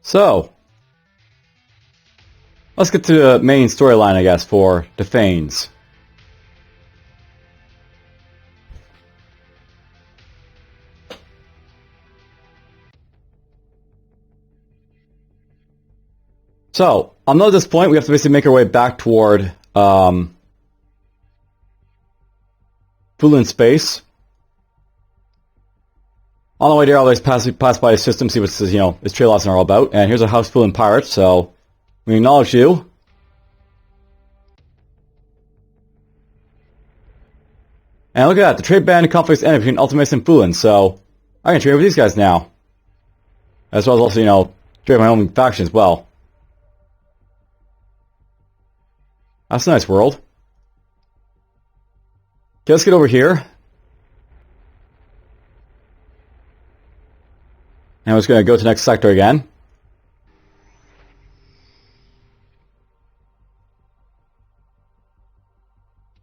So, let's get to the main storyline, I guess, for the Faens. So, I'll know at this point we have to basically make our way back toward Thulan space. On the way there, I'll always pass by his system, see what his trail loss are all about. And here's a House Thulan pirate, so we acknowledge you. And look at that, the trade ban conflicts ended between Ultimates and Thulan, so I can trade with these guys now. As well as also, trade my own faction as well. That's a nice world. Okay, let's get over here. And we're just going to go to the next sector again.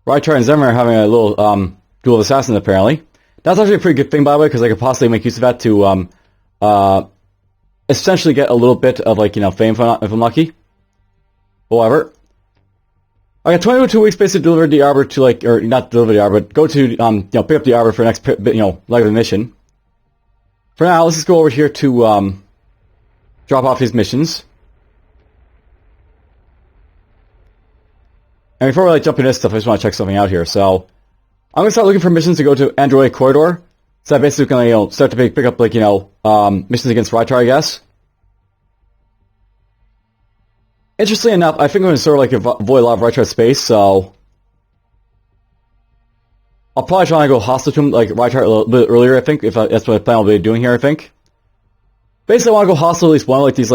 Rychart and Zemmer are having a little duel of assassins, apparently. That's actually a pretty good thing, by the way, because I could possibly make use of that to essentially get a little bit of, fame if I'm lucky. However, I got 22 weeks basically to deliver the arbor to, or not deliver the arbor, but go to, pick up the arbor for the next, leg of the mission. For now, let's just go over here to drop off these missions. And before we jump into this stuff, I just want to check something out here. So, I'm going to start looking for missions to go to Android Corridor. So I'm basically going to, start to pick up, missions against Rychart, I guess. Interestingly enough, I think I'm going to sort of avoid a lot of Rychart space, so I'll probably try to go hostile to him, Rychart a little bit earlier, I think, if that's what I plan on doing here, I think. Basically, I want to go hostile at least one of, these,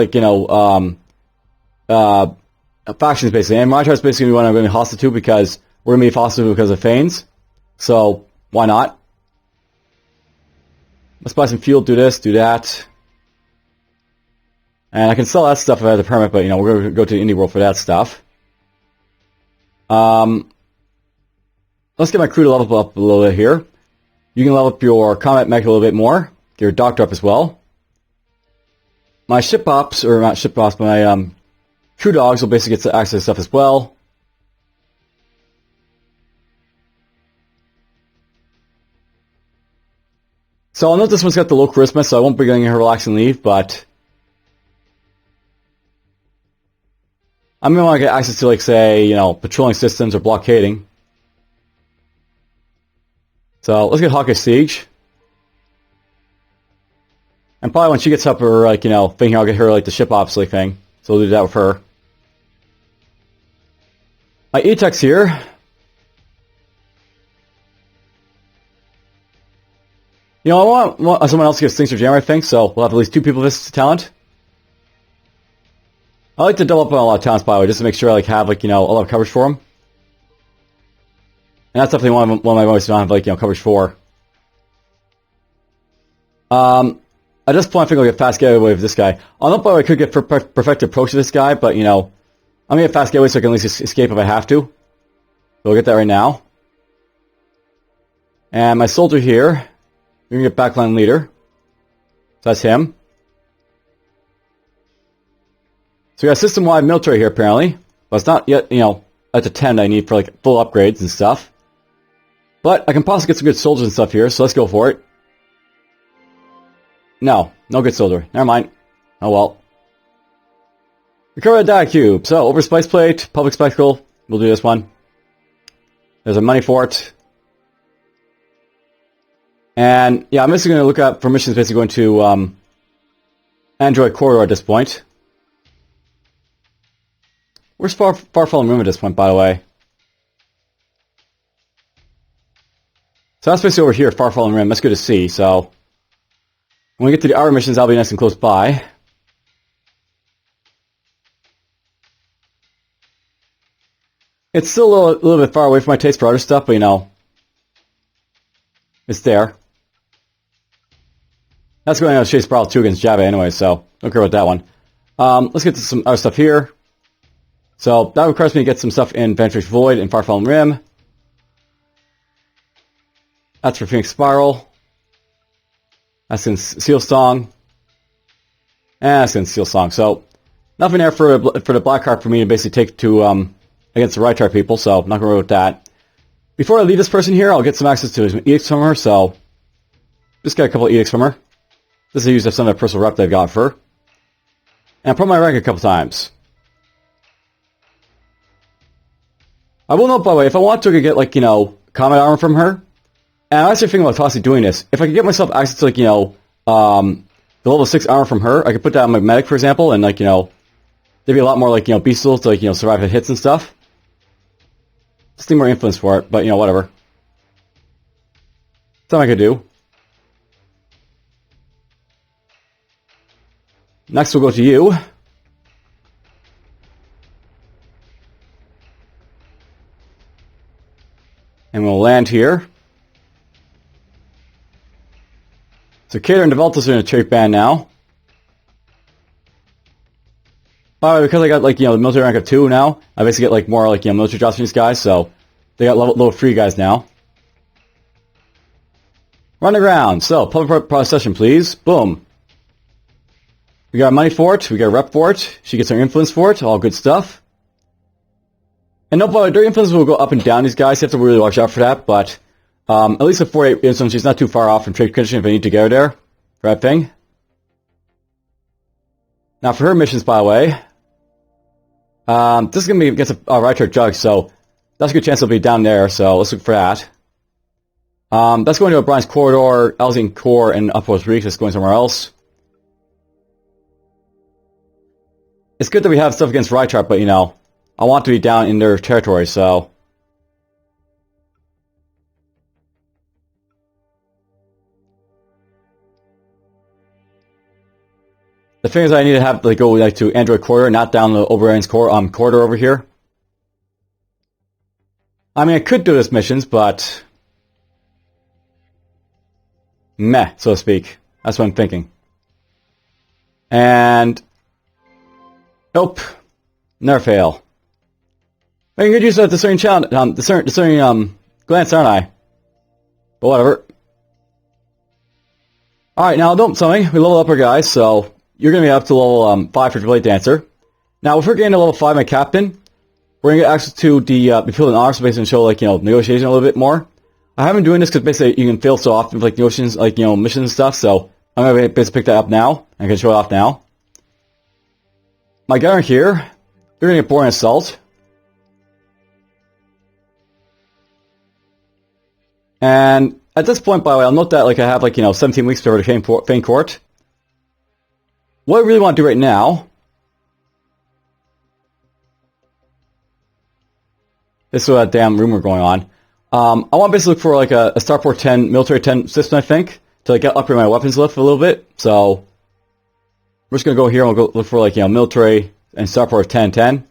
factions, basically. And Rychart's basically what I'm going to be hostile to, because we're going to be hostile because of Faens. So, why not? Let's buy some fuel, do this, do that. And I can sell that stuff if I have the permit, but, we're going to go to the indie world for that stuff. Let's get my crew to level up a little bit here. You can level up your combat mech a little bit more. Get your doctor up as well. My ship ops, or not ship ops, but my crew dogs will basically get access to stuff as well. So I'll note this one's got the low charisma, so I won't be getting her relaxing leave, but I'm going to want to get access to, say, patrolling systems or blockading. So, let's get Hawkish Siege. And probably when she gets up her, thing here, I'll get her, the ship ops, thing. So we'll do that with her. My E-Tech's here. I want someone else to get Stinger Jammer, I think, so we'll have at least 2 people with this talent. I like to double up on a lot of talents, by the way, just to make sure I have, a lot of coverage for them. And that's definitely one of my most don't have, coverage for. At this point, I think I'll get fast getaway with this guy. I don't know if I could get perfected approach to this guy, but, I'm going to get fast getaway so I can at least escape if I have to. So we'll get that right now. And my soldier here, we're going to get backline leader. So that's him. So we got system-wide military here, apparently. But it's not yet, at the 10 I need for, full upgrades and stuff. But I can possibly get some good soldiers and stuff here, so let's go for it. No good soldier. Never mind. Oh well. Recover the data cube. So, over Spice Plate, Public Spectacle. We'll do this one. There's a money for it. And, yeah, I'm just going to look up for missions basically going to Android Corridor at this point. Where's Far-Fallen Rim at this point, by the way? So that's basically over here, Far-Fallen Rim. That's good to see, so when we get to the hour missions, I'll be nice and close by. It's still a little bit far away from my taste for other stuff, but, it's there. That's going to chase Brawl 2 against Java anyway, so don't care about that one. Let's get to some other stuff here. So that requires me to get some stuff in Vantage Void and Far-Fallen Rim. That's for Phoenix Spiral. That's in Seal Song. And it's going to Steel Song. So, nothing there for the black card for me to basically take to against the Rychart people, so I'm not going to worry with that. Before I leave this person here, I'll get some access to some edicts from her, so just get a couple of edicts from her. This is used as some of the personal rep they've got for her. And put my rank a couple times. I will note, by the way, if I want to, I could get, like, you know, combat armor from her. And I'm actually thinking about possibly doing this. If I could get myself access to, like, you know, the level 6 armor from her, I could put that on my medic, for example, and, like, you know, there'd be a lot more, like, you know, beastals to, like, you know, survive the hits and stuff. Just need more influence for it, but, you know, whatever. Something I could do. Next, we'll go to you. And we'll land here. So Cater and Develtus are in a trait band now. Because I got, like, you know, the military rank of 2 now, I basically get, like, more, like, you know, military jobs from these guys, so they got level 3 guys now. Run around. So, public procession, please. Boom. We got money for it. We got a rep for it. She gets her influence for it. All good stuff. And no, but their influence will go up and down, these guys. You have to really watch out for that, but at least at 48 influence, she's not too far off from trade condition if I need to get her there for that thing. Now, for her missions, by the way, this is going to be against a Rychart jug, so that's a good chance it'll be down there, so let's look for that. That's going to O'Brien's Corridor, Elzine Core, and Upwards Reach. That's going somewhere else. It's good that we have stuff against Rychart, but, you know, I want to be down in their territory, so... The thing is, I need to have, like, go, like, to Android Corridor, not down the O'Brien's Corridor over here. I mean, I could do this missions, but... meh, so to speak. That's what I'm thinking. And... nope. Never fail. I could use that discerning challenge, discerning glance, aren't I? But whatever. Alright, now don't tell me. We level up our guys, so you're going to be up to level 5 for Blade Dancer. Now, if we're getting to level 5, my captain, we're going to get access to the Field and Honor, so basically show, like, you know, negotiation a little bit more. I haven't been doing this because basically you can fail so often with, like, negotiations, like, you know, missions and stuff, so I'm going to basically pick that up now. I can show it off now. My guy here, they're going to get Boring Assault. And at this point, by the way, I'll note that, like, I have, like, you know, 17 weeks to Faen Court. What I really want to do right now... this is that damn rumor going on. I want to basically look for, like, a Starport 10, Military 10 system, I think, to, like, upgrade my weapons lift a little bit. So, we're just going to go here and we'll go look for, like, you know, Military and Starport 10-10.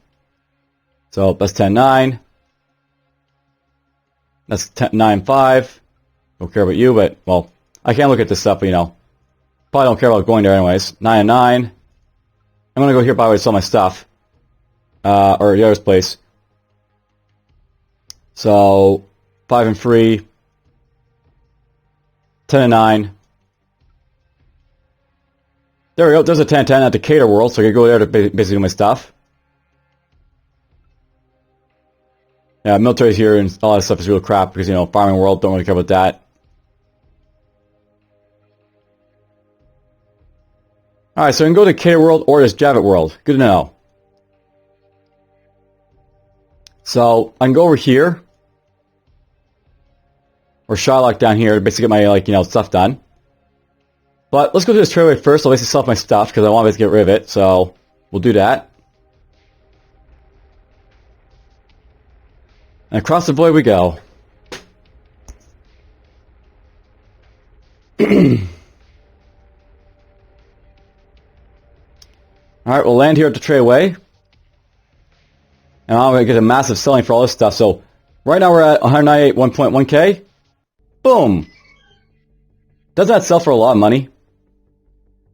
So, that's 10-9. That's 9-5. Don't care about you, but, well, I can't look at this stuff, but, you know, probably don't care about going there anyways. 9-9. I'm going to go here, by the way, to sell my stuff. Or the other place. So, 5-3. 10-9. There we go. There's a 10-10 at Decatur World, so I can go there to basically do my stuff. Yeah, military's here and all that stuff is real crap because, you know, farming world, don't really care about that. Alright, so I can go to Decatur World or this Javit World. Good to know. So, I can go over here. Or Shylock down here to basically get my, like, you know, stuff done. But let's go to this trailway first. I'll basically sell off my stuff because I want to get rid of it. So, we'll do that. And across the void we go. Alright, we'll land here at the trailway. And I'm going to get a massive selling for all this stuff. So, right now we're at 198 1.1k. Boom! Doesn't that sell for a lot of money?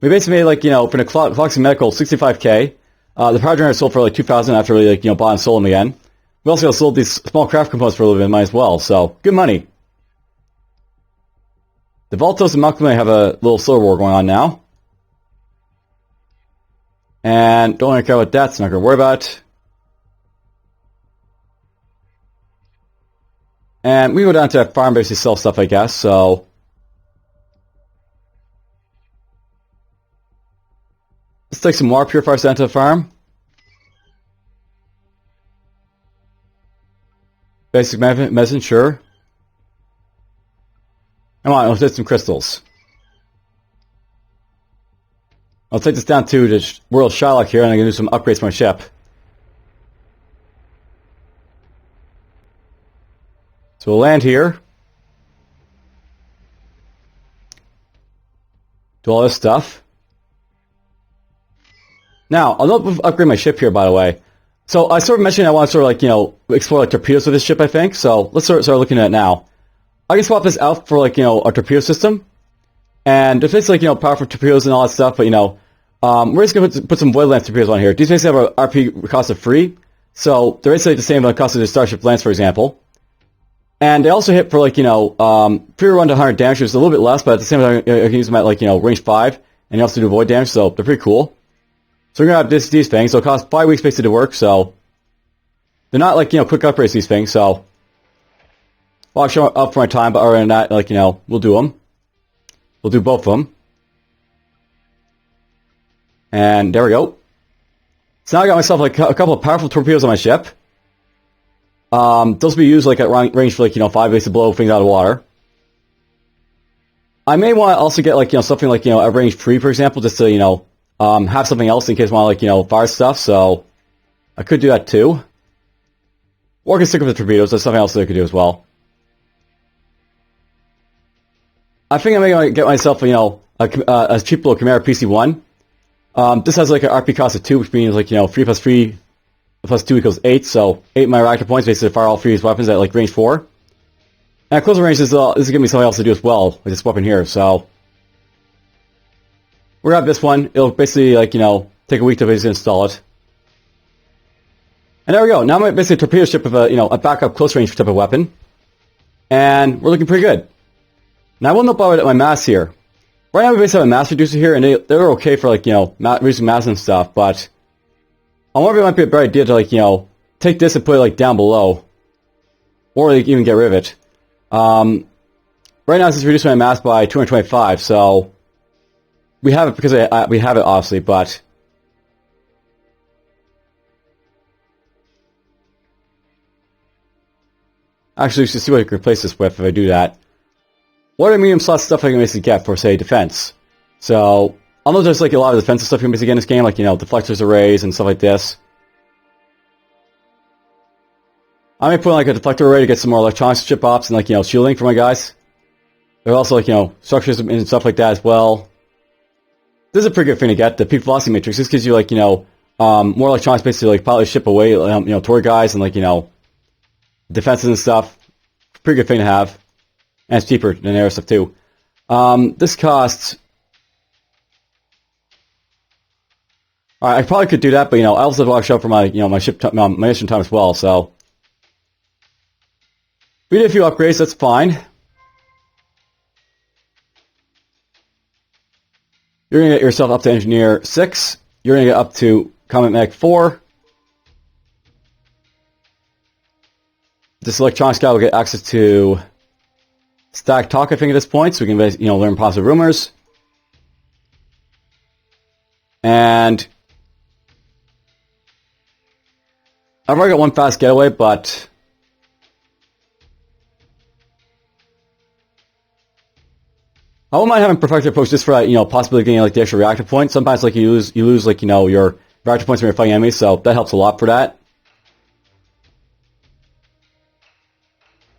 We basically made, like, you know, for the Clocks and Medical, 65k. The power generator sold for, like, 2,000 after we, like, you know, bought and sold them again. We also sold these small craft components for a little bit of money as well, so good money. The Voltos and Malcolm have a little silver war going on now. And don't really care about that, so I'm not going to worry about it. And we go down to that farm, basically sell stuff, I guess, so... Let's take some more purifiers down to the farm. Basic medicine, sure. Come on, let's get some crystals. I'll take this down to the World Shylock here, and I'm going to do some upgrades for my ship. So we'll land here. Do all this stuff. Now, I'll upgrade my ship here, by the way. So I sort of mentioned I want to sort of like, you know, explore like torpedoes with this ship, I think. So let's start looking at it now. I can swap this out for like, you know, a torpedo system. And if it's like, you know, powerful torpedoes and all that stuff, but you know, we're just going to put some void lance torpedoes on here. These basically have an RP cost of free. So they're basically the same cost as the Starship Lance, for example. And they also hit for like, you know, free run to 100 damage, which is a little bit less, but at the same time, I can use them at like, you know, range 5. And they also do void damage, so they're pretty cool. So we're going to have these things, so it costs 5 weeks basically to work, so... They're not like, you know, quick upgrades, these things, so... Well, I'll show up for my time, but other than that, like, you know, we'll do them. We'll do both of them. And there we go. So now I got myself like a couple of powerful torpedoes on my ship. Those will be used like at range for like, you know, 5 ways to blow things out of water. I may want to also get like, you know, something like, you know, at range 3, for example, just to, you know, have something else in case I want to like, you know, fire stuff, so I could do that too. Or I can stick with the torpedoes, there's something else that I could do as well. I think I'm going to get myself, you know, a cheap little Chimera PC-1. This has like an RP cost of 2, which means like, you know, 3 plus 3 plus 2 equals 8, so 8 of my reactor points basically to fire all 3 of these weapons at like range 4. And at closer range, this is giving me something else to do as well with this weapon here, so... We're going to have this one. It'll basically, like, you know, take a week to basically install it. And there we go. Now I'm basically a torpedo ship with a, you know, a backup close range type of weapon. And we're looking pretty good. Now I will note about my mass here. Right now we basically have a mass reducer here, and they're okay for, like, you know, reducing mass and stuff, but I wonder if it might be a better idea to, like, you know, take this and put it, like, down below. Or like, even get rid of it. Right now this is reducing my mass by 225, so... We have it because we have it, obviously, but... Actually, we should see what I can replace this with if I do that. What are the medium slot stuff I can basically get for, say, defense? So, I know there's like a lot of defensive stuff you can basically get in this game, like, you know, deflectors, arrays, and stuff like this. I may put in, like, a deflector array to get some more electronics chip ops and, like, you know, shielding for my guys. There's also, like, you know, structures and stuff like that as well. This is a pretty good thing to get, the peak velocity matrix. This gives you, like, you know, more electronics basically, like, pilot ship away, you know, toward guys and, like, you know, defenses and stuff. Pretty good thing to have. And it's cheaper than air stuff, too. This costs... Alright, I probably could do that, but, you know, I also have to show up for my, you know, my ship, my mission time as well, so... We did a few upgrades, that's fine. You're going to get yourself up to Engineer 6. You're going to get up to Combat Medic 4. This electronics guy will get access to Static Talk, I think, at this point, so we can, you know, learn positive rumors. And I've already got one fast getaway, but I wouldn't mind having perfected approach just for, you know, possibly getting like the extra reactor points. Sometimes like you lose like, you know, your reactor points when you're fighting enemies, so that helps a lot for that.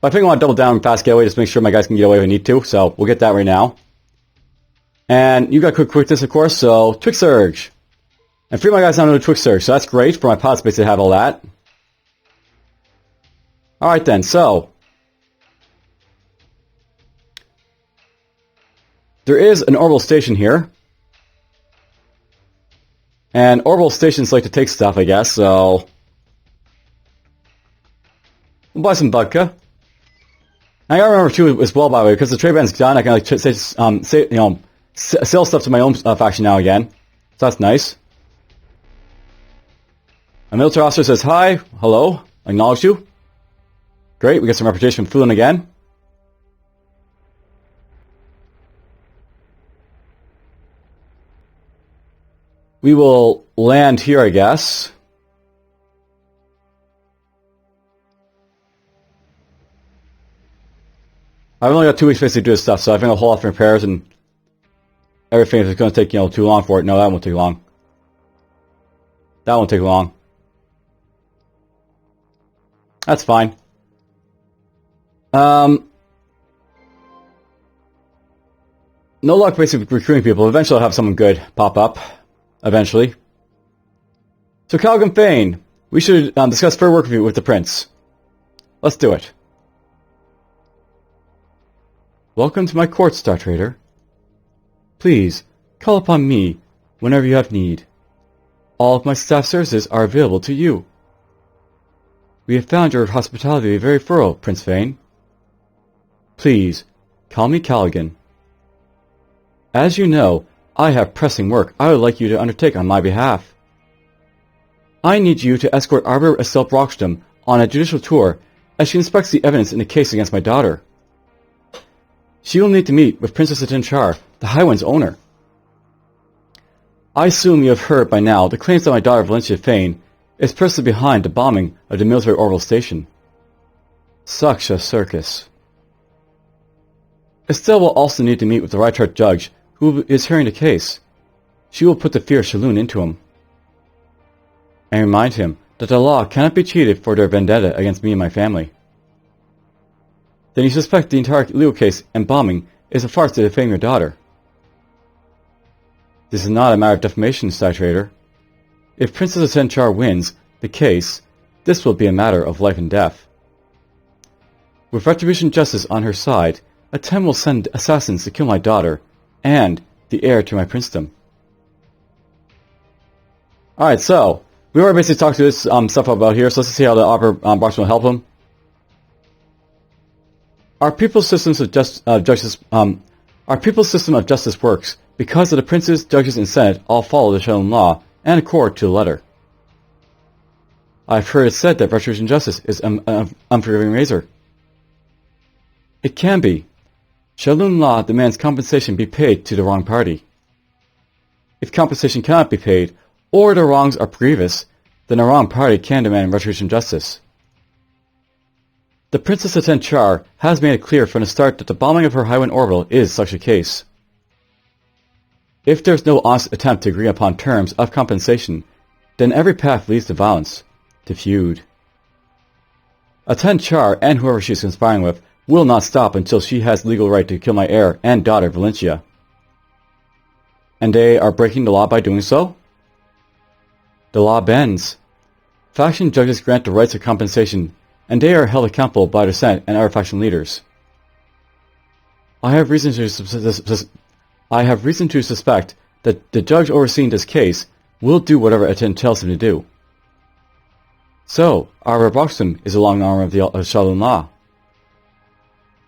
But I think I want to double down on fast getaway just to make sure my guys can get away if I need to, so we'll get that right now. And you got quickness, of course, so Twig Surge. And 3 of my guys now know Twig Surge, so that's great for my pod space to have all that. Alright then, so there is an orbital station here. And orbital stations like to take stuff, I guess, so we'll buy some vodka. I gotta remember too as well, by the way, because the trade band's done, I can like sell stuff to my own faction now again. So that's nice. A military officer says hi, hello, acknowledge you. Great, we get some reputation from Thulan again. We will land here, I guess. I've only got 2 weeks basically to do this stuff, so I think I'll hold off on repairs and everything is going to take, too long for it. No, that won't take long. That won't take long. That's fine. No luck basically recruiting people. Eventually I'll have someone good pop up. Eventually. So Calagan Faen, we should discuss further work with the prince. Let's do it. Welcome to my court, Star Trader. Please, call upon me whenever you have need. All of my staff services are available to you. We have found your hospitality very thorough, Prince Faen. Please, call me Calagan. As you know, I have pressing work I would like you to undertake on my behalf. I need you to escort Arbor Estelle Brockstrom on a judicial tour as she inspects the evidence in the case against my daughter. She will need to meet with Princess Rychart, the Highwind's owner. I assume you have heard by now the claims that my daughter Valencia Faen is personally behind the bombing of the military orbital station. Such a circus. Estelle will also need to meet with the Rychart judge who is hearing the case. She will put the fear of Shalun into him. And remind him that the law cannot be cheated for their vendetta against me and my family. Then you suspect the entire legal case and bombing is a farce to defame your daughter. This is not a matter of defamation, Star Trader. If Princess Rychart wins the case, this will be a matter of life and death. With retribution justice on her side, Atem will send assassins to kill my daughter and the heir to my princedom. Alright, so we already basically talked to this stuff about here, so let's see how the Arbor Brockstrom will help him. Our people's systems of justice works because of the princes, judges, and senate all follow the Shalun law and accord to the letter. I've heard it said that retribution justice is an unforgiving razor. It can be. Shalun law demands compensation be paid to the wrong party. If compensation cannot be paid, or the wrongs are grievous, then the wrong party can demand retribution justice. The Princess Rychart has made it clear from the start that the bombing of her Highwind orbital is such a case. If there is no honest attempt to agree upon terms of compensation, then every path leads to violence, to feud. Rychart and whoever she is conspiring with will not stop until she has legal right to kill my heir and daughter Valencia. And they are breaking the law by doing so? The law bends. Faction judges grant the rights of compensation, and they are held accountable by the Senate and other faction leaders. I have reason to suspect that the judge overseeing this case will do whatever Aten tells him to do. So, Arbor Brockstrom is a long arm of the Shalun law.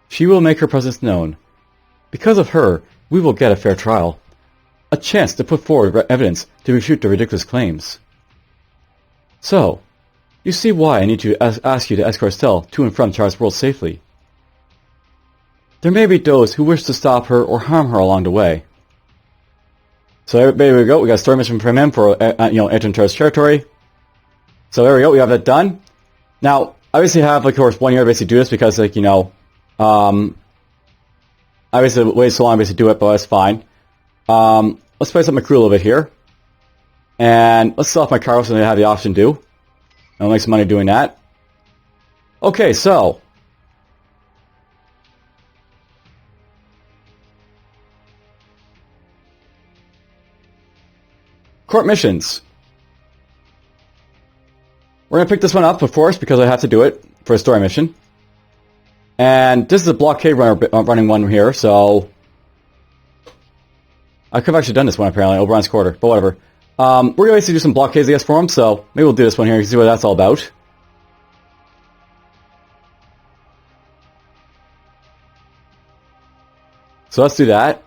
She will make her presence known. Because of her, we will get a fair trial, a chance to put forward evidence to refute the ridiculous claims. So, you see why I need to ask you to escort Estelle to and from Char's world safely. There may be those who wish to stop her or harm her along the way. So there we go. We got a story mission from him for entering Char's territory. So there we go. We have that done. Now, I basically have, of course, 1 year to basically do this because, I basically waited so long to basically do it, but that's fine. Let's spice up my crew a little bit here. And let's sell off my cargo so I have the option to do. I'll make some money doing that. Okay, so. Court missions. We're going to pick this one up, of course, because I have to do it for a story mission. And this is a blockade running one here, so. I could have actually done this one, apparently, Oberon's Quarter, but whatever. We're going to basically do some blockades, I guess, for him, so maybe we'll do this one here and see what that's all about. So let's do that.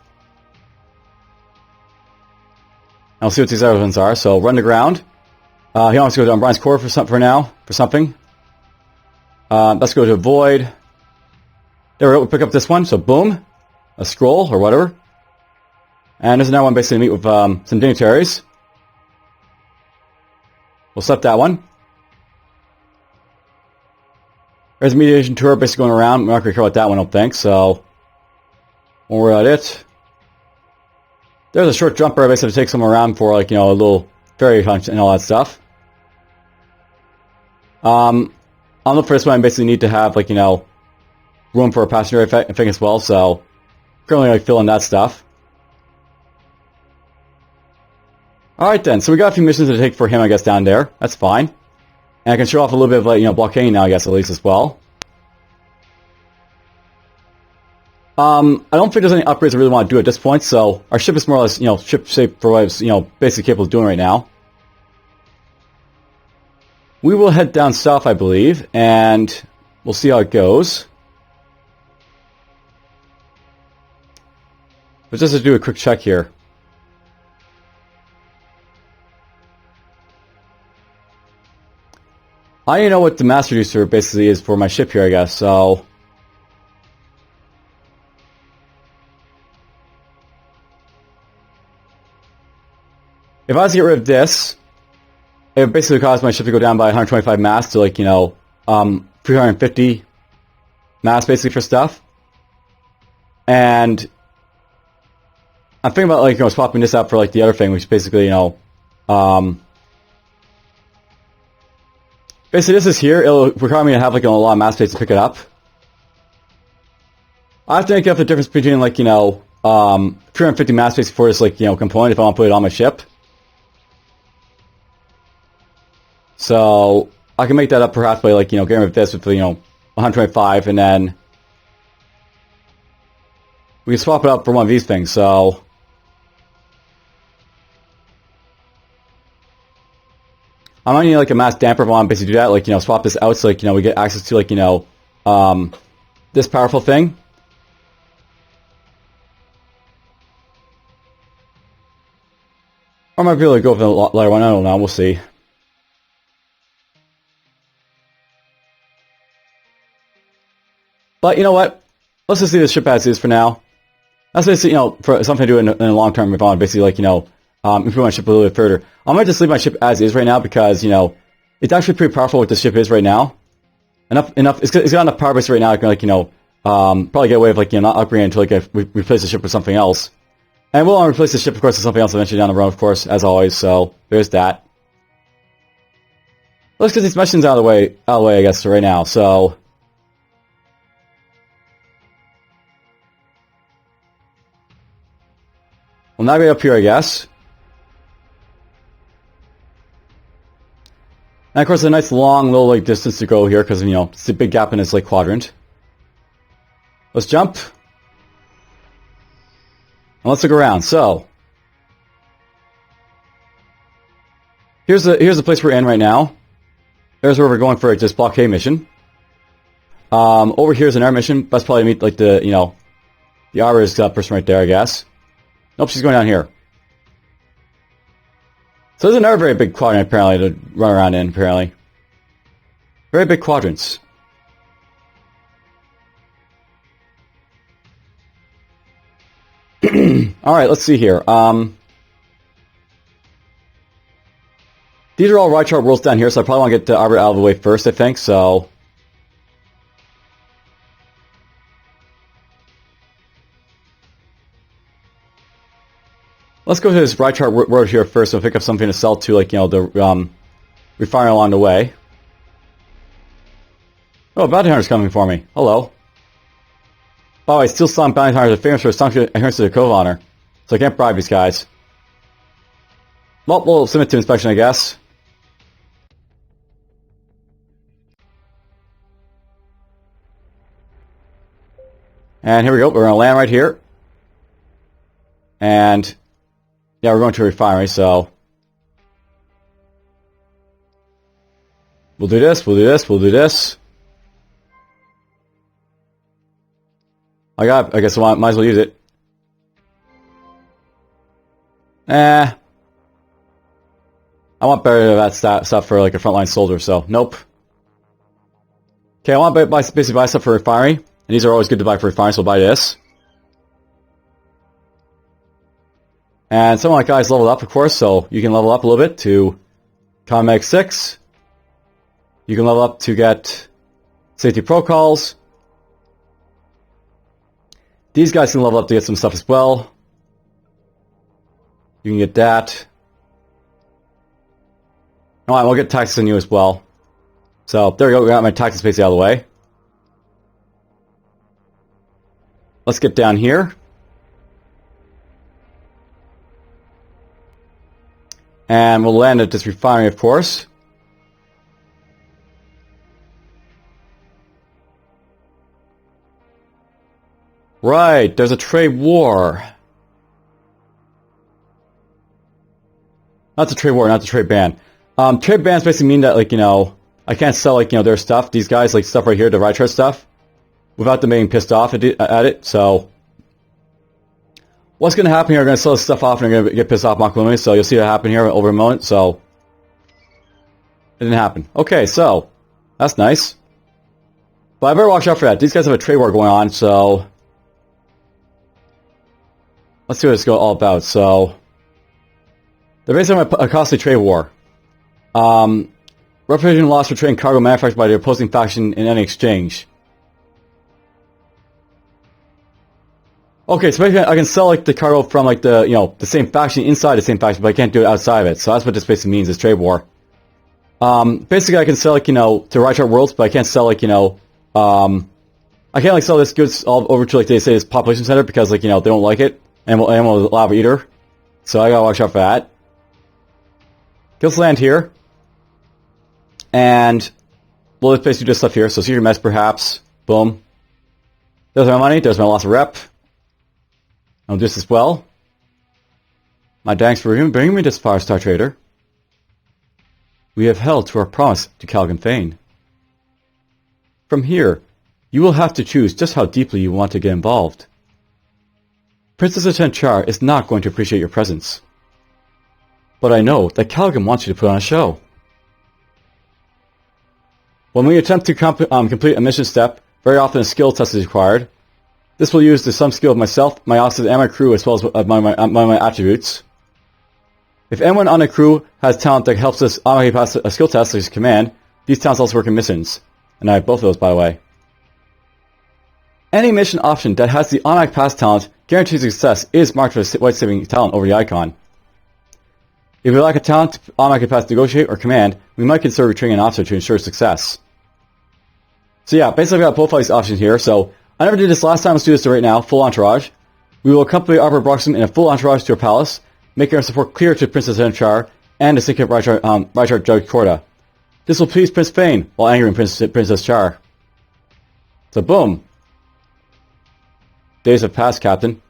And we'll see what these other ones are. So run to ground. He wants to go down Brian's core for something. Let's go to Void. There we go, we pick up this one, so boom. A scroll, or whatever. And there's another one basically to meet with some dignitaries. We'll set that one. There's a mediation tour basically going around. We're not going to care about that one, I don't think, so... when we're at it... there's a short jumper basically to take someone around for, like, you know, a little fairy hunt and all that stuff. On the first one, I basically need to have, like, you know, room for a passenger, I think, as well, so... currently, like, filling that stuff. Alright then, so we got a few missions to take for him, I guess, down there. That's fine. And I can show off a little bit of, like, you know, blockading now, I guess, at least, as well. I don't think there's any upgrades I really want to do at this point, so our ship is more or less, you know, ship shape for what it's, you know, basically capable of doing right now. We will head down south, I believe, and we'll see how it goes. But just to do a quick check here. I don't know what the mass reducer basically is for my ship here, I guess, so... if I was to get rid of this, it would basically cause my ship to go down by 125 mass to, like, you know, 350 mass basically for stuff. And I'm thinking about, like, you know, swapping this out for, like, the other thing, which is basically, you know, basically this is here. It'll require me to have, like, a lot of mass space to pick it up. I have to make up the difference between, like, you know, 350 mass space for this, like, you know, component if I want to put it on my ship. So I can make that up perhaps by, like, you know, getting rid of this with, you know, 125, and then we can swap it out for one of these things. So I might need, like, a mass damper if I want to basically do that, like, you know, swap this out so, like, you know, we get access to, like, you know, this powerful thing. Or I might be able to go with a lighter one, I don't know, we'll see. But you know what? Let's just see this ship as is for now. That's basically, you know, for something to do in the long term if I want to basically, like, you know, improve my ship a little bit further. I might just leave my ship as is right now because, you know, it's actually pretty powerful what this ship is right now. It's got enough power base right now I can, like, you know, probably get away with, like, you know, not upgrading until, like, we replace the ship with something else. And we'll replace the ship, of course, with something else eventually down the road, of course, as always, so there's that. Let's get these missions out of the way, I guess, right now, so... we'll navigate up here, I guess. And of course, a nice long little, like, distance to go here because, you know, it's a big gap in this, like, quadrant. Let's jump. And let's look around. So here's the place we're in right now. There's where we're going for this blockade mission. Over here is an air mission. That's probably to meet, like, the, you know, the Arbiter's person right there, I guess. Nope, she's going down here. So there's another very big quadrant, apparently, to run around in, apparently. Very big quadrants. Alright, let's see here. These are all Rychart worlds down here, so I probably want to get the Arbiter out of the way first, I think, so... let's go to this Rychart world here first and pick up something to sell to, like, you know, the refinery along the way. Oh, bounty hunter's coming for me. Hello. By the way, Steel Slime bounty hunters are famous for sunk adherence to the Code of Honor, so I can't bribe these guys. Well, we'll submit to inspection, I guess. And here we go. We're going to land right here. And... yeah, we're going to a refinery, so... we'll do this, we'll do this, we'll do this. I guess I might as well use it. I want better of that stuff for like a frontline soldier, so nope. Okay, I want to basically buy stuff for refinery, and these are always good to buy for refinery, so I'll buy this. And some of my guys leveled up, of course, so you can level up a little bit to Combat 6. You can level up to get Safety Protocols. These guys can level up to get some stuff as well. You can get that. Alright, we'll get taxes on you as well. So, there we go, we got my taxes basically out of the way. Let's get down here. And we'll land at this refinery, of course. Right, there's a trade war. Not the trade war, not the trade ban. Trade bans basically mean that, like, you know, I can't sell, like, you know, their stuff. These guys, like, stuff right here, the Rychart stuff, without them being pissed off at it, so... What's going to happen here, I'm going to sell this stuff off and I'm going to get pissed off Makalumi, so you'll see that happen here over a moment, so... It didn't happen. Okay, so, that's nice. But I better watch out for that. These guys have a trade war going on, so... Let's see what it's all about, so... They're basically having a costly trade war. Reputation loss for trading cargo manufactured by the opposing faction in any exchange. Okay, so basically I can sell like the cargo from like the, you know, the same faction inside the same faction, but I can't do it outside of it. So that's what this basically means, is trade war. Basically I can sell like, you know, to Rychart worlds, but I can't sell like, you know, I can't like sell this goods all over to like they say this population center because like, you know, they don't like it. And we'll lava eater. So I gotta watch out for that. Let's land here. And we'll just basically do stuff here. So secret mess perhaps. Boom. There's my money, there's my loss of rep. I'll do this as well. My thanks for bringing me this far, Star Trader. We have held to our promise to Calagan Faen. From here, you will have to choose just how deeply you want to get involved. Princess Rychart is not going to appreciate your presence. But I know that Calagan wants you to put on a show. When we attempt to complete a mission step, very often a skill test is required. This will use some skill of myself, my officers, and my crew, as well as my attributes. If anyone on the crew has talent that helps us automatically pass a skill test, such as command, these talents also work in missions. And I have both of those, by the way. Any mission option that has the automatic pass talent guaranteed success is marked for white saving talent over the icon. If we lack a talent to automatically pass negotiate or command, we might consider retraining an officer to ensure success. So yeah, basically I've got both of these options here, so I never did this last time, let's do this right now, full entourage. We will accompany Arbor Broxham in a full entourage to her palace, making our support clear to Princess Rychart and the Syndicate Rychart Judge Corda. This will please Prince Faen, while angering Princess Char. So boom. Days have passed, Captain.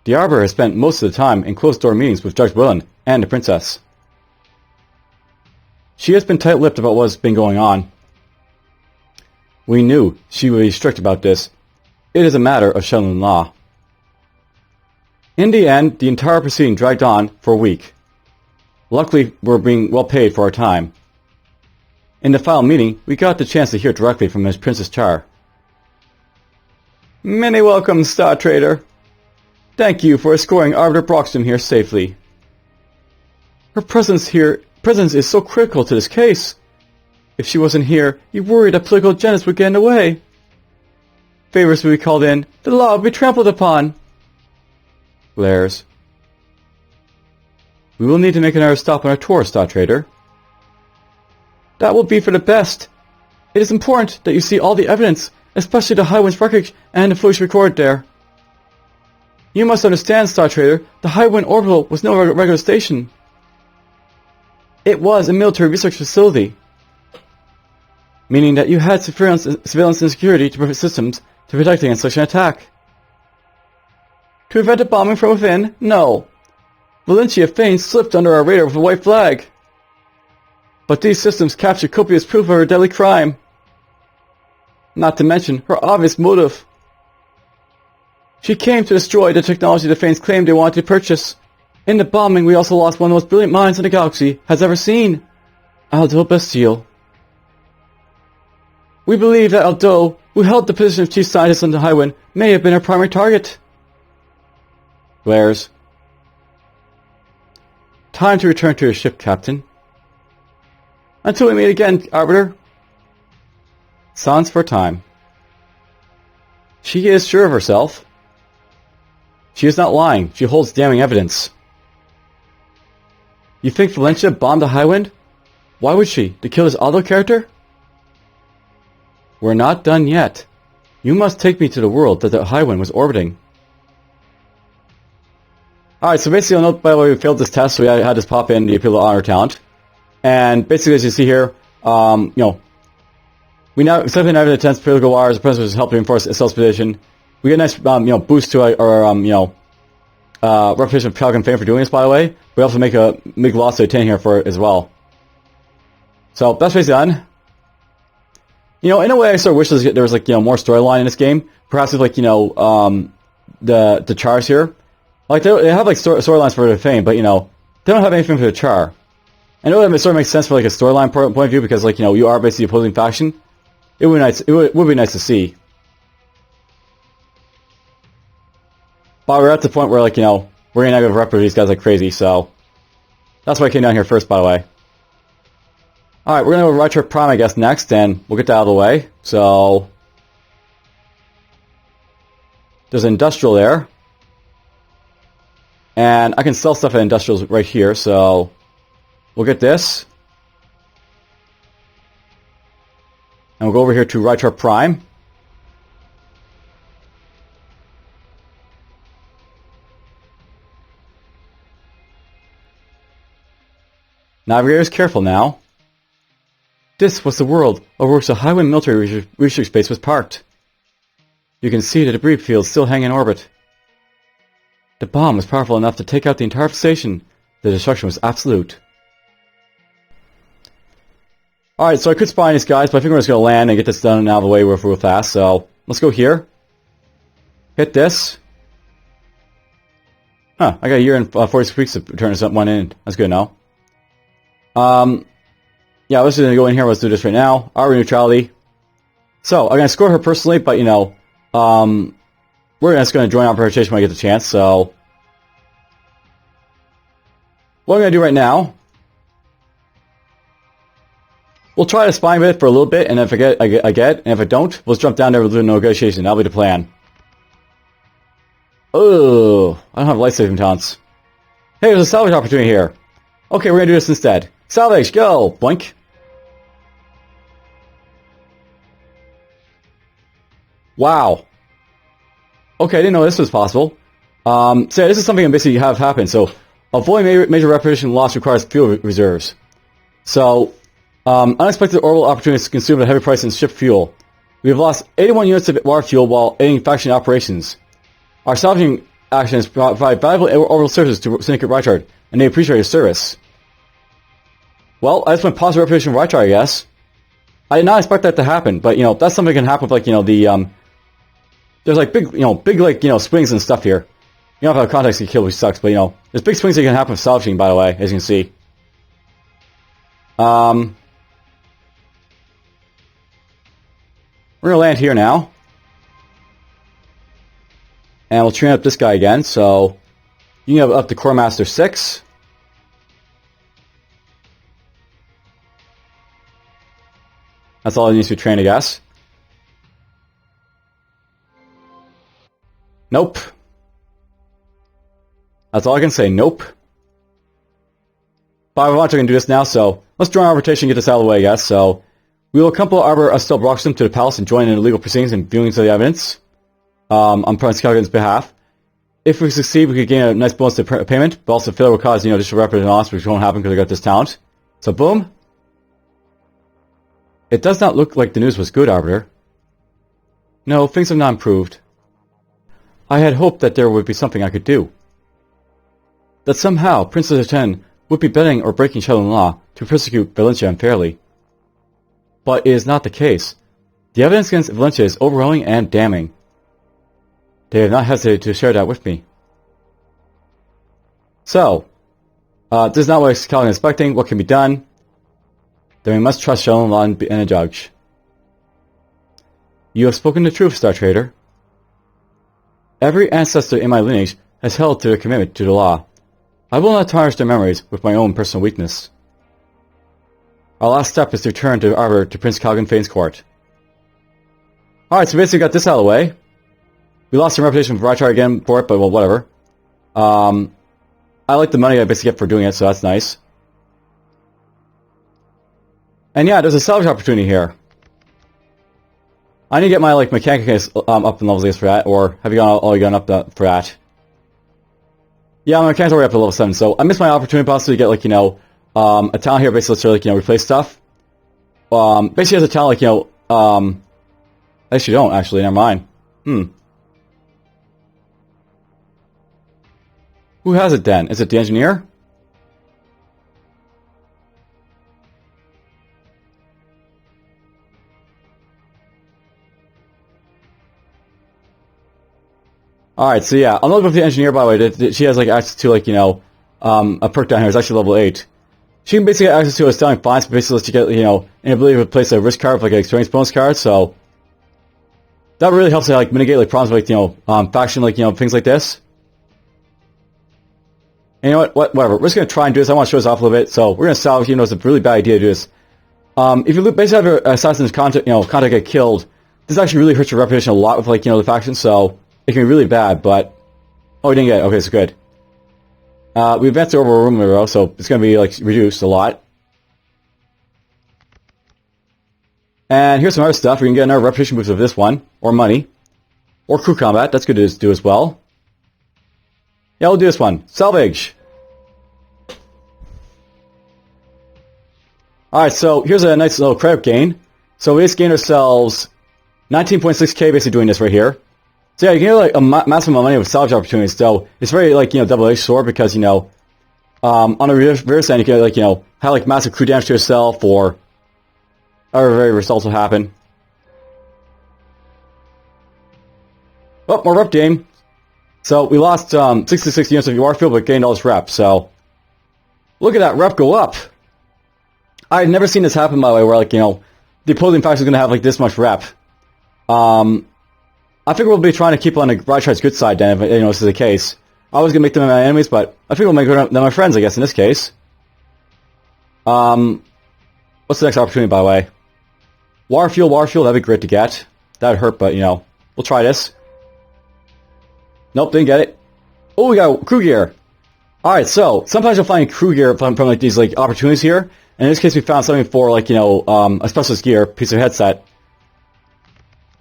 The Arbor has spent most of the time in closed-door meetings with Judge Willen and the Princess. She has been tight-lipped about what's been going on. We knew she would be strict about this. It is a matter of Shenlong law. In the end, the entire proceeding dragged on for a week. Luckily, we're being well paid for our time. In the final meeting, we got the chance to hear directly from Miss Princess Char. Many welcomes, Star Trader. Thank you for escorting Arbiter Broxham here safely. Her presence is so critical to this case. If she wasn't here, you worried that political agendas would get in the way. Favors would be called in, the law would be trampled upon. Glares. We will need to make another stop on our tour, Star Trader. That will be for the best. It is important that you see all the evidence, especially the High Wind's wreckage and the footage recorded there. You must understand, Star Trader, the High Wind Orbital was no regular station. It was a military research facility, meaning that you had surveillance and security to prevent systems to protect against such an attack. To prevent a bombing from within? No. Valencia Faen slipped under our radar with a white flag. But these systems captured copious proof of her deadly crime. Not to mention her obvious motive. She came to destroy the technology the Faens claimed they wanted to purchase. In the bombing, we also lost one of the most brilliant minds in the galaxy has ever seen. Aldo Bastille. We believe that Aldo, who held the position of chief scientist on the Highwind, may have been our primary target. Glares. Time to return to your ship, Captain. Until we meet again, Arbiter. Silence for a time. She is sure of herself. She is not lying. She holds damning evidence. You think Valencia bombed the Highwind? Why would she? To kill this Aldo character? We're not done yet. You must take me to the world that the Highwind was orbiting. Alright, so basically, I'll note, by the way, we failed this test, so we had this pop in the appeal to honor talent. And basically, as you see here, you know, we now, except in attempts, political wires, the president has helped reinforce Estelle's position. We get a nice, you know, boost to our, you know, reputation of Calagan Faen for doing this, by the way. We also make a loss to attain here for it as well. So, that's basically done. You know, in a way, I sort of wish there was, like, you know, more storyline in this game. Perhaps with, like, you know, the chars here. Like, they have, like, storylines for the Faen, but, you know, they don't have anything for the char. I know that it sort of makes sense for, like, a storyline point of view, because, like, you know, you are basically opposing faction. It would be nice, it would be nice to see. But we're at the point where, like, you know, we're gonna have to rep these guys like crazy, so... That's why I came down here first, by the way. Alright, we're gonna go Rychart Prime, I guess, next, and we'll get that out of the way. So... There's an industrial there. And I can sell stuff at industrials right here, so... We'll get this. And we'll go over here to Rychart Prime. Navigator's careful now. This was the world over which the Highwind military research base was parked. You can see the debris fields still hang in orbit. The bomb was powerful enough to take out the entire station. The destruction was absolute. Alright, so I could spy on these guys, but I think we're just going to land and get this done and out of the way real fast. So, let's go here. Hit this. Huh, I got a year and 46 weeks to turn this one in. That's good now. Yeah, let's just go in here. Let's do this right now. Arbor neutrality. So, I'm going to score her personally, but, you know, we're just going to join Operation when I get the chance, so... What I'm going to do right now... We'll try to spy with it for a little bit, and if I get, and if I don't, we'll jump down there with a little negotiation. That'll be the plan. Oh, I don't have life-saving taunts. Hey, there's a salvage opportunity here. Okay, we're gonna do this instead. Salvage, go! Boink. Wow. Okay, I didn't know this was possible. So yeah, this is something that basically have happened. So, avoiding major reputation loss requires fuel reserves. So, unexpected orbital opportunities consume at a heavy price in ship fuel. We have lost 81 units of water fuel while aiding faction operations. Our salvaging actions provide valuable orbital services to Syndicate Rychart, and they appreciate your service. Well, I just went positive reputation of Rychart, I guess. I did not expect that to happen, but, you know, that's something that can happen with, like, you know, the, there's, like, big, like, you know, swings and stuff here. You don't have context to kill, which sucks, but, you know, there's big swings that can happen with salvaging, by the way, as you can see. We're going to land here now. And we'll train up this guy again, so... You can have up to Core Master 6. That's all it needs to be trained, I guess. Nope. That's all I can say, nope. But I want to do this now, so... Let's join our rotation and get this out of the way, I guess, so... We will accompany Arbor Estelle Broxton to the palace and join in the legal proceedings and viewings of the evidence on Prince Calagan's behalf. If we succeed, we could gain a nice bonus to payment, but also failure will cause, you know, additional reputation loss, which won't happen because I got this talent. So, boom. It does not look like the news was good, Arbiter. No, things have not improved. I had hoped that there would be something I could do. That somehow Princess Chen would be bending or breaking Shaolin law to persecute Valencia unfairly. But it is not the case. The evidence against Valencia is overwhelming and damning. They have not hesitated to share that with me. So, this is not what Calagan is expecting. What can be done? Then we must trust House Thulan and a judge. You have spoken the truth, Star Trader. Every ancestor in my lineage has held to their commitment to the law. I will not tarnish their memories with my own personal weakness. Our last step is to return to the Arbor to Prince Calagan Faen's court. Alright, so basically got this out of the way. We lost some reputation for Rychart again for it, but well, whatever. I like the money I basically get for doing it, so that's nice. And yeah, there's a salvage opportunity here. I need to get my like mechanic case up in levels I guess for that, or have you gone up for that? Yeah, my mechanic's already up to level 7, so I missed my opportunity possibly to get like, you know, a town here basically to like, you know, replace stuff. Basically as a town like, you know, I actually don't actually, never mind. Who has it then? Is it the engineer? Alright, so yeah, I'll note with the engineer, by the way, that she has like access to like, you know, a perk down here. It's actually level 8. She can basically get access to a stunning fines, but basically lets you get, you know, an ability to replace a risk card with like an experience bonus card, so that really helps to like mitigate like problems like, you know, faction, like, you know, things like this. And you know what, whatever, we're just gonna try and do this. I want to show this off a little bit, so we're gonna salvage, even though it's a really bad idea to do this. If you basically have your assassin's contact get killed, this actually really hurts your reputation a lot with like, you know, the faction, so it can be really bad, but... Oh, we didn't get it. Okay, so good. We advanced over a room row, so it's going to be, like, reduced a lot. And here's some other stuff. We can get another reputation boost of this one, or money, or crew combat. That's good to do as well. Yeah, we'll do this one. Salvage! Alright, so here's a nice little credit gain. So we just gained ourselves 19.6k basically doing this right here. So yeah, you can get like a massive amount of money with salvage opportunities. So it's very like, you know, double-edged sword because, you know, on the reverse end you can like, you know, have like massive crew damage to yourself or other very results will happen. Oh, more rep gain. So we lost 66 units of UR field but gained all this rep. So look at that rep go up. I've never seen this happen by the way where like, you know, the opposing faction is going to have like this much rep. I figure we'll be trying to keep on the Rychart's good side then, if you know, this is the case. I was going to make them my enemies, but I figure we'll make them my friends, I guess, in this case. What's the next opportunity, by the way? Water fuel, that'd be great to get. That'd hurt, but, you know, we'll try this. Nope, didn't get it. Oh, we got crew gear. Alright, so, sometimes you'll find crew gear from like, these, like, opportunities here. And in this case, we found something for, like, you know, a specialist gear, piece of headset.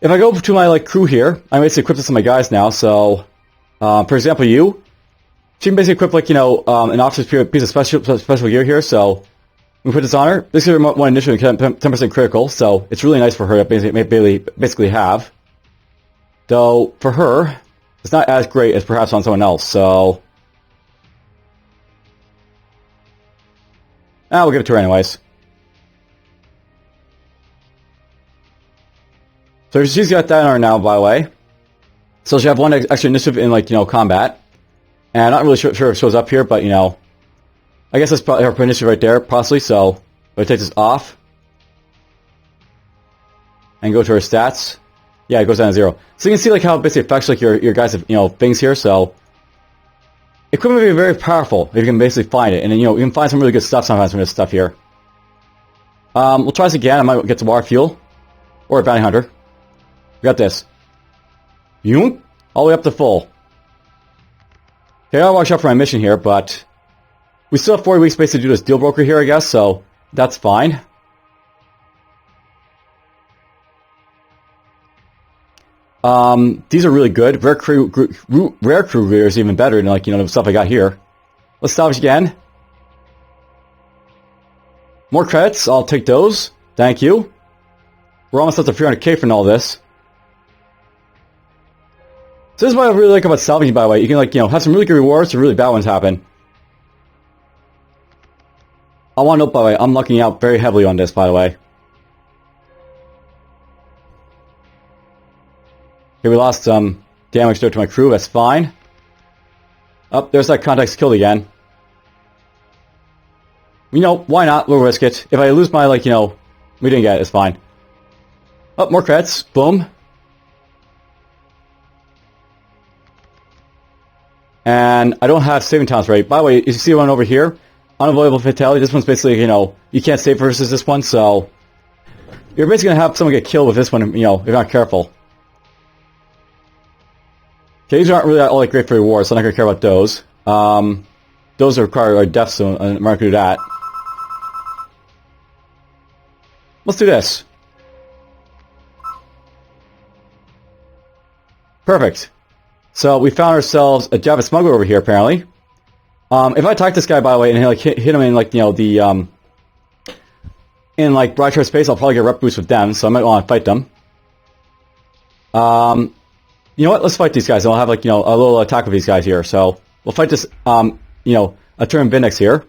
If I go to my like crew here, I'm basically equipped with some of my guys now. So, for example, she can basically equip like, you know, an officer's piece of special gear here. So we put this on her. This is one initially 10% critical, so it's really nice for her to basically have. Though for her, it's not as great as perhaps on someone else. So, we'll give it to her anyways. So she's got that on her now, by the way. So she have one extra initiative in, like, you know, combat. And I'm not really sure if it shows up here, but, you know, I guess that's probably her initiative right there, possibly. So we'll take this off. And go to her stats. Yeah, it goes down to 0. So you can see, like, how it basically affects, like, your guys' you know, things here. So equipment will be very powerful if you can basically find it. And then, you know, you can find some really good stuff sometimes from this stuff here. We'll try this again. I might get some water fuel. Or a bounty hunter. We got this. Yoink! All the way up to full. Okay, I'll watch out for my mission here, but we still have 40 weeks basically to do this deal broker here, I guess, so that's fine. These are really good. Rare crew gear is even better than, like, you know, the stuff I got here. Let's salvage again. More credits. I'll take those. Thank you. We're almost up to 300k from all this. So this is what I really like about salvaging, by the way. You can, like, you know, have some really good rewards or really bad ones happen. I want to note, by the way, I'm lucking out very heavily on this, by the way. Okay, we lost some damage there to my crew. That's fine. Oh, there's that contact's killed again. You know, why not? We'll risk it. If I lose my, like, you know, we didn't get it, it's fine. Oh, more crits. Boom. And I don't have saving times ready. By the way, you see one over here? Unavoidable fatality. This one's basically, you know, you can't save versus this one, so... You're basically going to have someone get killed with this one, you know, if you're not careful. Okay, these aren't really all that great for rewards, so I'm not going to care about those. Those require deaths, so I'm not going to do that. Let's do this. Perfect. So we found ourselves a Java smuggler over here, apparently. If I attack this guy, by the way, and like hit him in, like, you know, the in like Rychart space, I'll probably get rep boost with them, so I might want to fight them. You know what? Let's fight these guys, and I'll have, like, you know, a little attack with these guys here. So we'll fight this, you know, a turn Vindex here.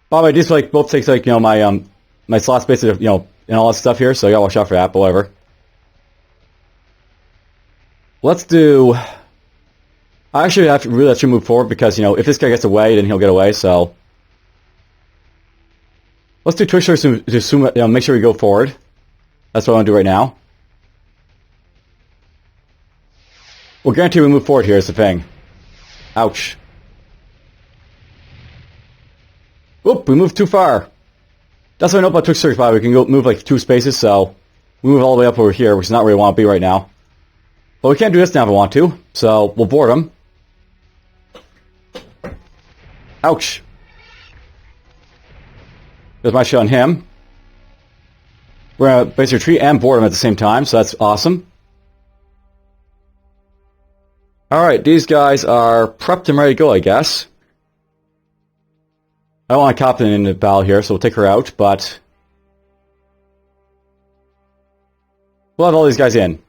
By the way, these like both takes, like, you know, my slot space, you know, and all that stuff here, so I gotta watch out for that. But whatever. Let's do. I actually have to really let you move forward because, you know, if this guy gets away, then he'll get away. So let's do Twitch to assume, you know, make sure we go forward. That's what I want to do right now. We'll guarantee we move forward here is the thing. Ouch. Oop, we moved too far. That's what I know about Twitch Search 5. We can go move like 2 spaces, so we move all the way up over here, which is not where we want to be right now. But we can't do this now if we want to, so we'll board him. Ouch. There's my shot on him. We're going to base retreat and board him at the same time, so that's awesome. Alright, these guys are prepped and ready to go, I guess. I don't want to Captain in the battle here, so we'll take her out, but... we'll have all these guys in.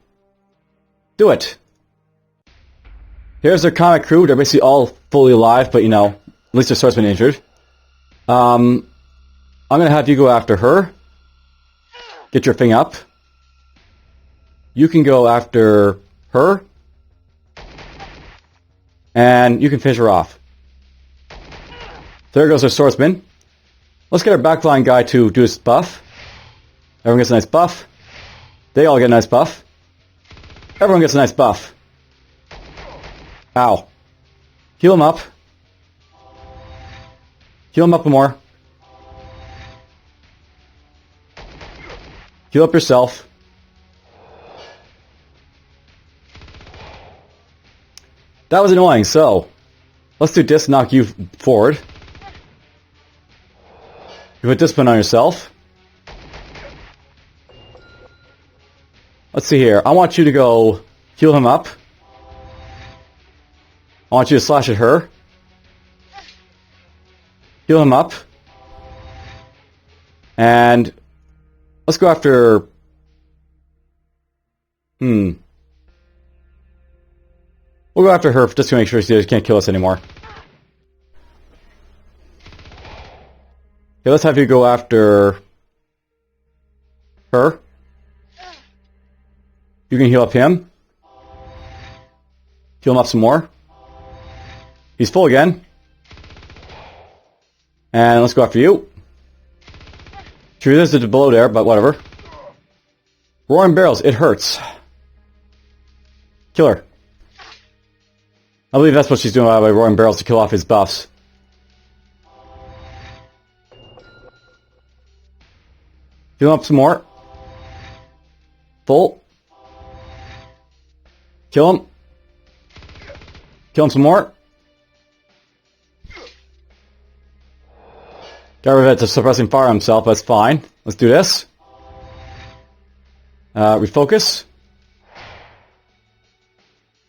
Do it! Here's their comic crew. They're basically all fully alive, but, you know, at least their sword's been injured. I'm going to have you go after her. Get your thing up. You can go after her. And you can finish her off. There goes our swordsman. Let's get our backline guy to do his buff. Everyone gets a nice buff. They all get a nice buff. Everyone gets a nice buff. Ow. Heal him up. Heal him up more. Heal up yourself. That was annoying, so let's do this, knock you forward. You put discipline on yourself. Let's see here. I want you to go heal him up. I want you to slash at her. Heal him up. And let's go after... We'll go after her just to make sure she can't kill us anymore. Okay, let's have you go after her. You can heal up him. Heal him up some more. He's full again. And let's go after you. She resisted below there, but whatever. Roaring barrels, it hurts. Kill her. I believe that's what she's doing by roaring barrels to kill off his buffs. Heal up some more. Full. Kill him. Kill him some more. Got rid of it to suppressing fire himself, that's fine. Let's do this. Refocus.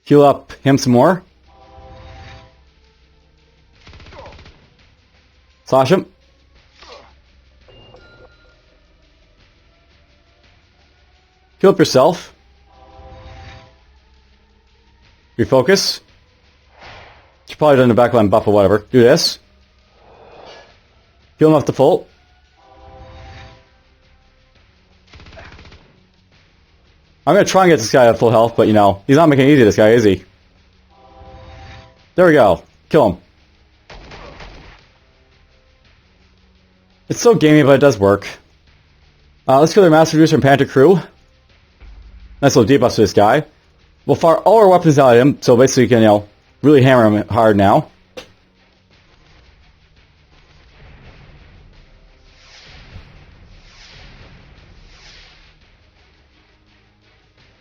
Heal up him some more. Slash him. Heal up yourself. Refocus. Should probably done the backline buff or whatever. Do this. Heal him up to full. I'm going to try and get this guy at full health, but, you know, he's not making it easy, this guy, is he? There we go. Kill him. It's so gamey, but it does work. Let's kill their Master Reducer and Panther Crew. Nice little debuff to this guy. We'll fire all our weapons out at him, so basically we can, you know, really hammer him hard now.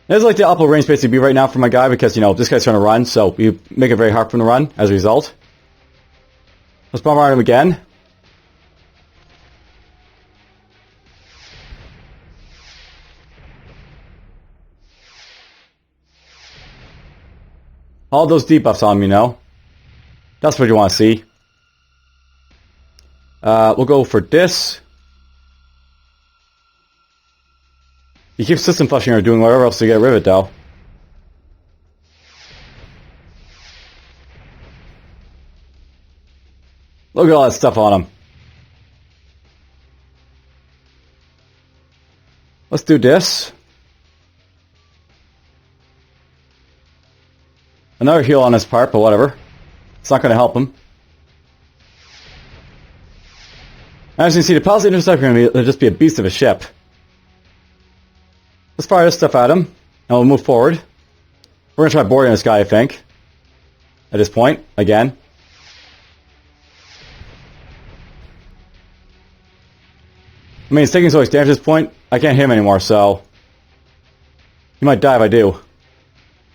This is like the upper range basically be right now for my guy because, you know, this guy's trying to run, so we make it very hard for him to run as a result. Let's bombard him again. All those debuffs on me, you know. That's what you want to see. We'll go for this. You keep system flushing or doing whatever else to get rid of it, though. Look at all that stuff on him. Let's do this. Another heal on his part, but whatever. It's not going to help him. As you can see, the Palisade Interceptor is going to just be a beast of a ship. Let's fire this stuff at him, and we'll move forward. We're going to try boarding this guy, I think. At this point, again. I mean, he's taking so much damage at this point, I can't hit him anymore, so... He might die if I do.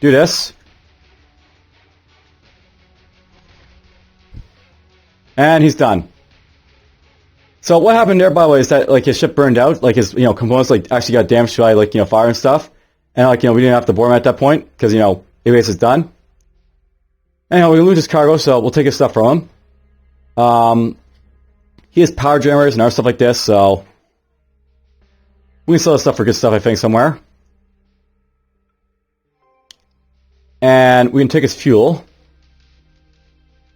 Do this. And he's done. So what happened there, by the way, is that like his ship burned out, like his components like actually got damaged by like fire and stuff, and like we didn't have to board him at that point because the base is done. Anyhow, we lose his cargo, so we'll take his stuff from him. He has power generators and other stuff like this, so we can sell this stuff for good stuff, I think, somewhere. And we can take his fuel.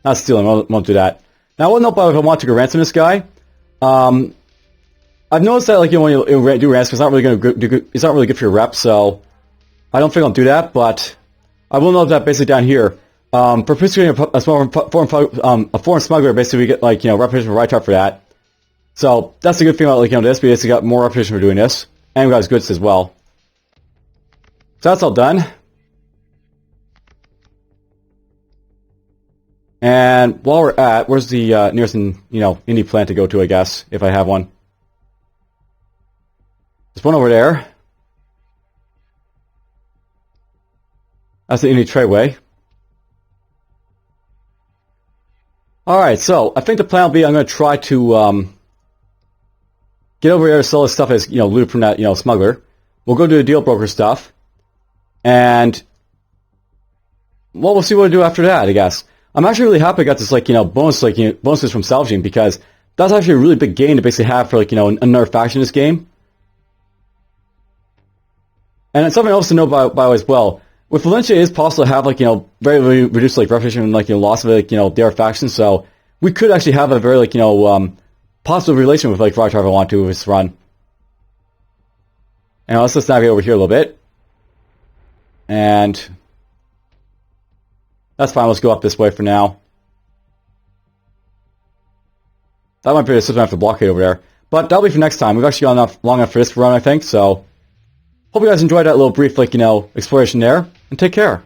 Not stealing, won't do that. Now, I wouldn't know if I want to go ransom this guy. I've noticed that, when you do ransom, it's not really it's not really good for your rep, so I don't think I'll do that. But I will note that basically down here, for participating in a foreign smuggler, basically we get reputation for Rychart for that. So that's the good thing about this. We basically got more reputation for doing this, and we got his goods as well. So that's all done. And while we're at, where's the nearest indie plant to go to, I guess, if I have one. There's one over there. That's the indie tradeway. Alright, so I think the plan will be I'm going to try to get over here to sell this stuff as, loot from that, smuggler. We'll go do the deal broker stuff. And, well, we'll see what we do after that, I guess. I'm actually really happy I got this, bonuses from salvaging, because that's actually a really big gain to basically have for, another faction in this game. And it's something else to know by as well. With Valencia, it is possible to have, very, very reduced, reputation and, loss of, their faction, so we could actually have a very, positive relation with, Rychart if I want to with this run. And let's just navigate over here a little bit. And... that's fine, let's go up this way for now. That might be a system I have to blockade over there. But that'll be for next time. We've actually gone long enough for this run, I think, so... hope you guys enjoyed that little brief, exploration there, and take care.